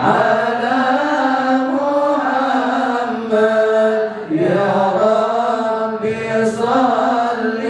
على محمد يا ربي صل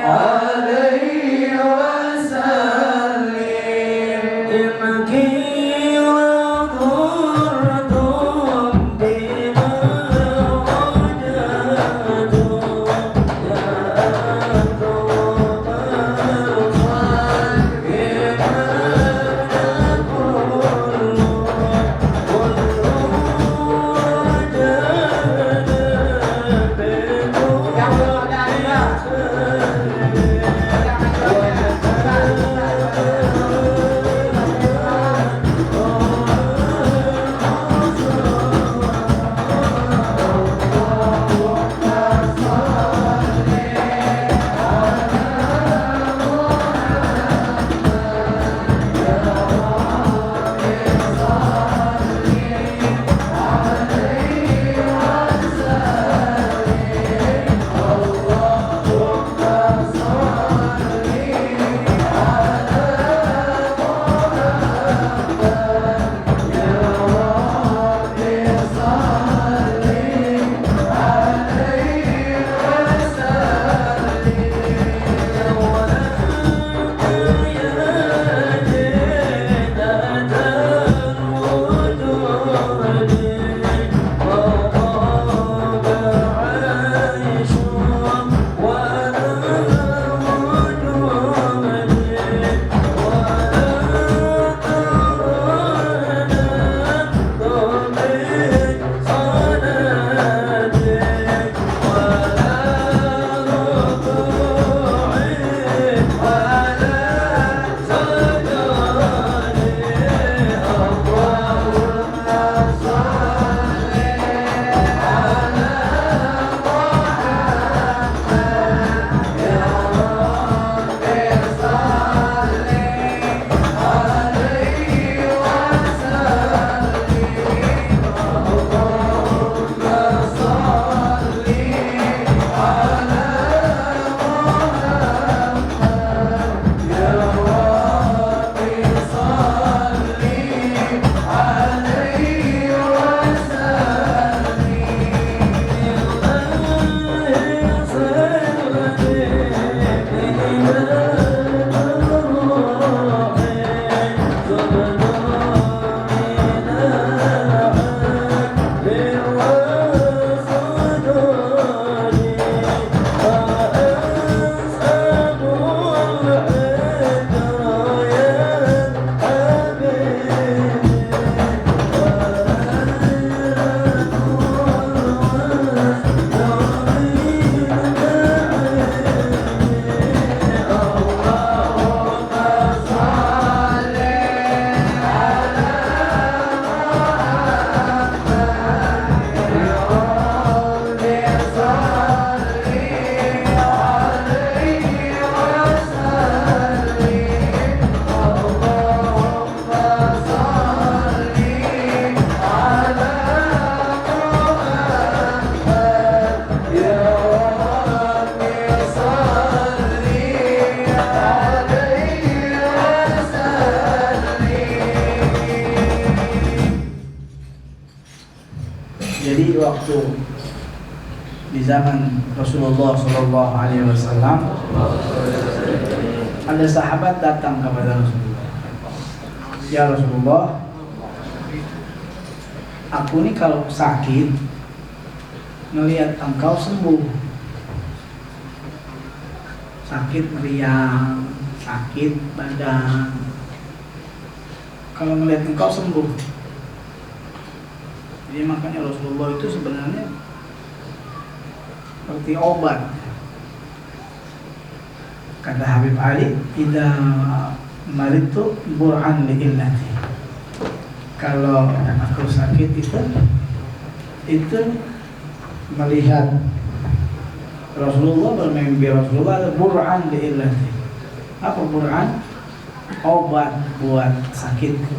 عليه وسلم إمكي وضرتم بما وجدوا يا Jadi waktu di zaman Rasulullah Shallallahu Alaihi Wasallam ada sahabat datang kepada Rasulullah. Ya Rasulullah, aku nih kalau sakit ngelihat engkau sembuh, sakit meriang, sakit badan, kalau ngelihat engkau sembuh. Jadi makanya Rasulullah itu sebenarnya seperti obat. Kata Habib Ali, "Idza maridtu burhan li illati." Kalau aku sakit itu melihat Rasulullah bermimpi Rasulullah ada burhan li illati. Apa burhan? Obat buat sakitku.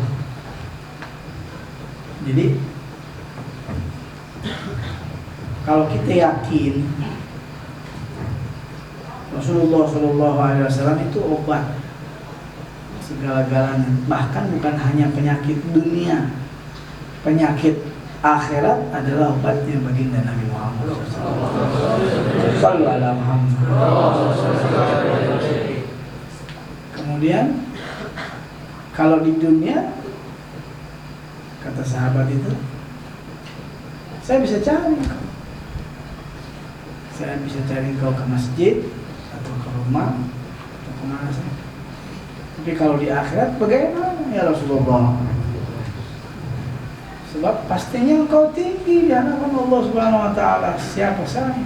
Jadi kalau kita yakin Rasulullah Shallallahu Alaihi Wasallam itu obat segala-galanya. Bahkan bukan hanya penyakit dunia, penyakit akhirat adalah obatnya baginda Nabi Muhammad. Sallu ala Muhammad. Kemudian kalau di dunia, kata sahabat itu, saya bisa cari kau ke masjid atau ke rumah atau kemana saja. Tapi kalau di akhirat bagaimana ya Rasulullah? Sebab pastinya engkau tinggi di hadapan Allah Subhanahu wa taala. Siapa saya?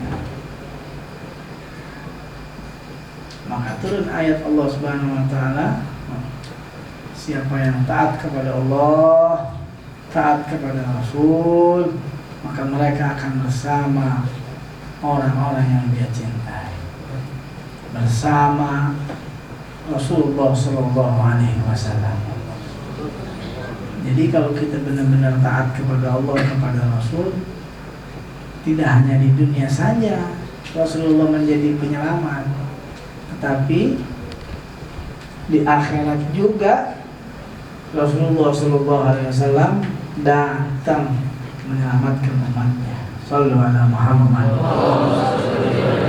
Maka turun ayat Allah Subhanahu wa taala, siapa yang taat kepada Allah, taat kepada Rasul, maka mereka akan bersama orang-orang yang dia cintai, bersama Rasulullah Sallallahu Alaihi Wasallam. Jadi kalau kita benar-benar taat kepada Allah, kepada Rasul, tidak hanya di dunia saja Rasulullah menjadi penyelamat, tetapi di akhirat juga Rasulullah Sallallahu Alaihi Wasallam datang menyelamatkan umatnya. Sallu ala Muhammad.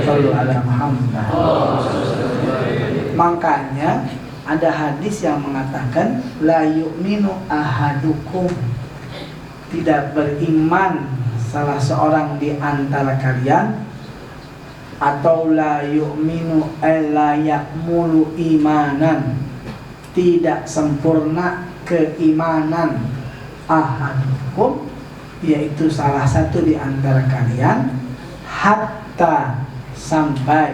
Sallu ala Muhammad. Makanya ada hadis yang mengatakan la yu'minu ahadukum, tidak beriman salah seorang di antara kalian, atau la yu'minu la yakmulu imanan, tidak sempurna keimanan ahadukum, yaitu salah satu di antara kalian, hatta sampai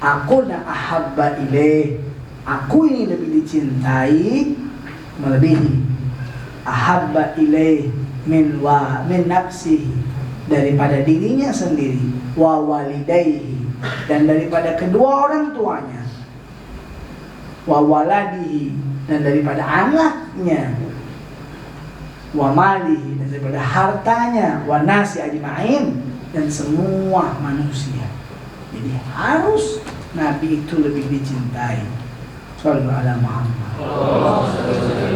aku na ahabba ilaih, aku ini lebih dicintai melebihi ahabba ilaih min nafsihi, daripada dirinya sendiri, wa walidayhi, dan daripada kedua orang tuanya, wa waladihi, dan daripada anaknya, wa malihi, dan daripada hartanya, wa nasi ajma'in, dan semua manusia. Jadi harus Nabi itu lebih dicintai. Sallallahu alaihi Muhammad.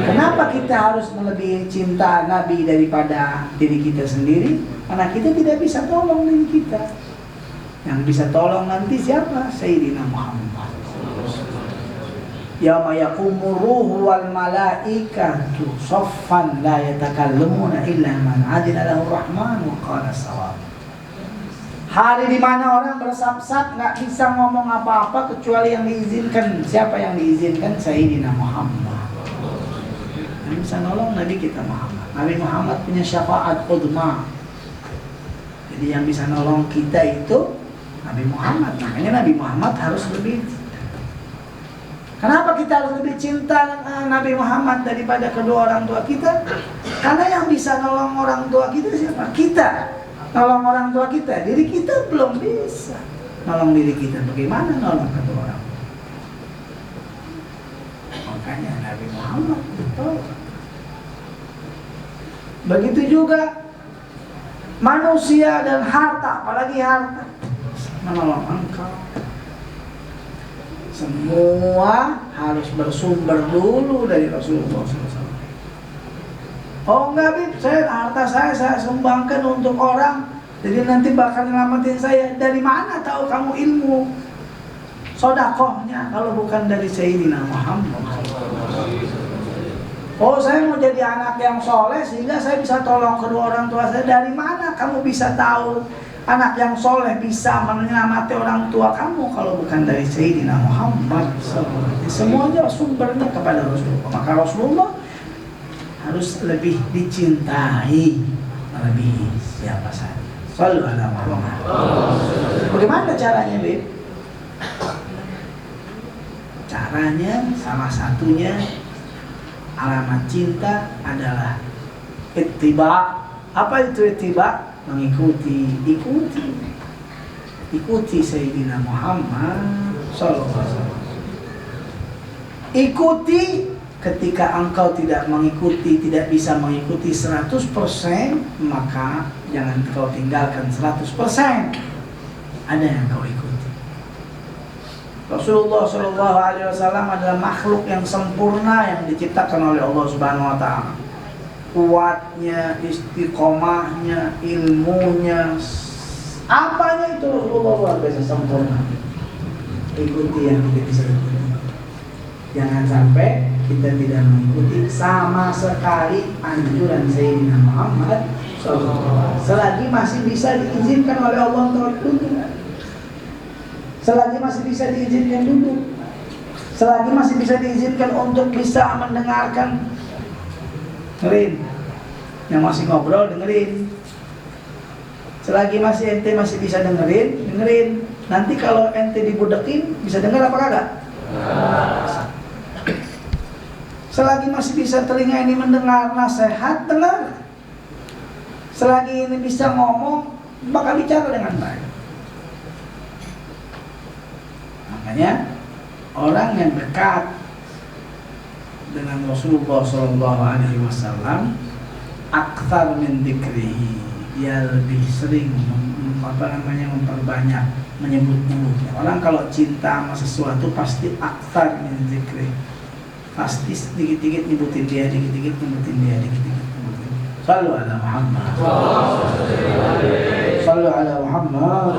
Kenapa kita harus melebihi cinta Nabi daripada diri kita sendiri? Karena kita tidak bisa tolong diri kita. Yang bisa tolong nanti siapa? Sayyidina Muhammad. Yauma yaqumur ruhu wal malaikatu saffan la yatakallamuna illa man adina lahu rahman wa qala shawab. Hari di mana orang bersab-sab nggak bisa ngomong apa-apa kecuali yang diizinkan. Siapa yang diizinkan? Sayyidina Muhammad. Yang bisa nolong Nabi kita Muhammad. Nabi Muhammad punya syafaat udma. Jadi yang bisa nolong kita itu Nabi Muhammad. Makanya Nabi Muhammad harus lebih. Kenapa kita harus lebih cinta Nabi Muhammad daripada kedua orang tua kita? Karena yang bisa nolong orang tua kita siapa? Kita. Nolong orang tua kita, diri kita belum bisa nolong diri kita. Bagaimana nolong kedua orang? Makanya Nabi Muhammad ditolong. Begitu juga manusia dan harta, apalagi harta, menolong engkau. Semua harus bersumber dulu dari Rasulullah SAW. Oh enggak, Bib, harta saya sumbangkan untuk orang, jadi nanti bakal nyelamatin saya. Dari mana tahu kamu ilmu sodakohnya kalau bukan dari Sayyidina Muhammad? Oh, saya mau jadi anak yang soleh sehingga saya bisa tolong kedua orang tua saya. Dari mana kamu bisa tahu anak yang soleh bisa menyelamatkan orang tua kamu kalau bukan dari Sayyidina Muhammad? Semuanya sumbernya kepada Rasulullah. Maka Rasulullah harus lebih dicintai melebihi siapa saja. Sallu ala Muhammad. Bagaimana caranya, Bib? Caranya salah satunya alamat cinta adalah ittiba. Apa itu ittiba? Mengikuti, ikuti Sayyidina Muhammad sallallahu alaihi wasallam. Ikuti. Ketika engkau tidak mengikuti, tidak bisa mengikuti 100%, maka jangan kau tinggalkan 100%. Ada yang kau ikuti. Rasulullah Shallallahu Alaihi Wasallam adalah makhluk yang sempurna yang diciptakan oleh Allah Subhanahu Wa Taala. Kuatnya, istiqomahnya, ilmunya, apanya itu Rasulullah luar biasa sempurna. Ikuti yang kita bisa ikuti. Jangan sampai kita tidak mengikuti sama sekali anjuran Sayyidina Muhammad SAW. Selagi masih bisa diizinkan oleh Allah untuk duduk, selagi masih bisa diizinkan duduk, selagi masih bisa diizinkan untuk bisa mendengarkan, dengerin. Yang masih ngobrol dengerin. Selagi masih ente masih bisa dengerin. Nanti kalau ente dibudekin bisa dengar apa kagak? Selagi masih bisa telinga ini mendengar nasihat, dengar. Selagi ini bisa ngomong, bakal bicara dengan baik. Makanya orang yang dekat dengan Rasulullah SAW, aktsar min dzikrihi, dia lebih sering memperbanyak menyebut mulutnya. Orang kalau cinta sama sesuatu pasti aktsar min dzikrihi. Pasti sedikit-sedikit nyebutin dia, dikit-dikit nyebutin dia, dikit-dikit nyebutin dia. Sallu ala Muhammad. Sallu ala Muhammad.